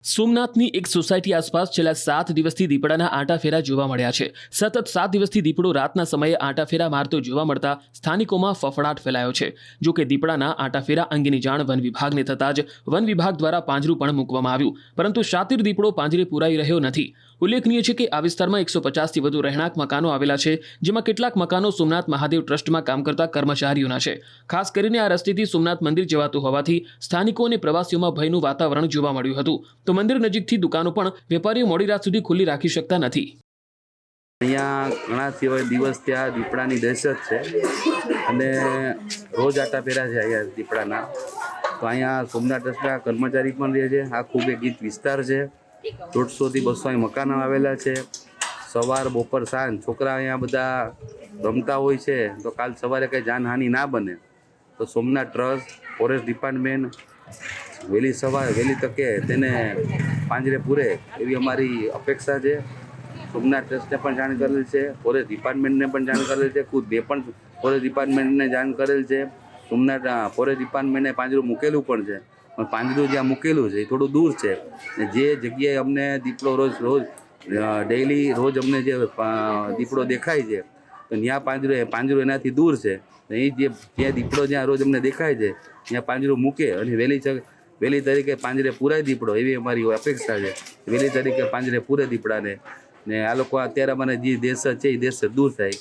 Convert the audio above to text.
સોમનાથની એક સોસાયટી આસપાસ છેલ્લા 7 દિવસથી દીપડાના આંટાફેરા જોવા મળ્યા છે। સતત 7 દિવસથી દીપડો રાતના સમયે આંટાફેરા મારતો જોવા મળતા સ્થાનિકોમાં ફફડાટ ફેલાયો છે। જો કે દીપડાના આંટાફેરા અંગેની જાણ વન વિભાગને થતાં જ વન વિભાગ દ્વારા પાંજરું પણ મૂકવામાં આવ્યું, પરંતુ શાતીર દીપડો પાંજરે પુરાઈ રહ્યો નથી। ઉલ્લેખનીય છે કે આ વિસ્તારમાં 150થી વધુ રહેણાંક મકાનો આવેલા છે, જેમાં કેટલાક મકાનો સોમનાથ મહાદેવ ટ્રસ્ટમાં કામ કરતા કર્મચારીઓના છે। ખાસ કરીને આ રસ્તેથી સોમનાથ મંદિર જવાતું હોવાથી સ્થાનિકો અને પ્રવાસીઓમાં ભયનું વાતાવરણ જોવા મળ્યું હતું। તો મંદિર નજીકથી દુકાનો પણ વેપારીઓ મોડી રાત સુધી ખુલ્લી રાખી શકતા નથી। અહીંયા ઘણા દિવસથી આ દીપડાની દહેશત છે અને રોજ આંટાફેરા છે અહીંયા દીપડાના। તો અહીંયા સોમનાથ ટ્રસ્ટના કર્મચારી પણ રહે છે। આ ખૂબ એક ગીચ વિસ્તાર છે। 150 થી 200 મકાનો આવેલા છે। સવાર બપોર સાંજ છોકરા અહીંયા બધા રમતા હોય છે, તો કાલ સવારે કંઈ જાનહાનિ ના બને તો સોમનાથ ટ્રસ્ટ, ફોરેસ્ટ ડિપાર્ટમેન્ટ વહેલી તકે તેને પાંજરે પૂરે એવી અમારી અપેક્ષા છે। સોમનાથ ટ્રસ્ટને પણ જાણ કરેલ છે, ફોરેસ્ટ ડિપાર્ટમેન્ટને પણ જાણ કરેલ છે, ખુદ મેં પણ ફોરેસ્ટ ડિપાર્ટમેન્ટને જાણ કરેલ છે। સોમનાથ ફોરેસ્ટ ડિપાર્ટમેન્ટે પાંજરું મૂકેલું પણ છે, પણ પાંજરું જ્યાં મૂકેલું છે એ થોડું દૂર છે। જે જગ્યાએ અમને દીપડો રોજ અમને જે દીપડો દેખાય છે તો ત્યાં પાંજરું એનાથી દૂર છે। એ જ્યાં દીપડો જ્યાં રોજ અમને દેખાય છે ત્યાં પાંજરું મૂકે અને વહેલી તરીકે પાંજરે પૂરાય દીપડો એવી અમારી અપેક્ષા છે। વહેલી તરીકે પાંજરે પૂરે દીપડાને, ને આ લોકો અત્યારે મને જે દહેશત છે એ દહેશત દૂર થાય।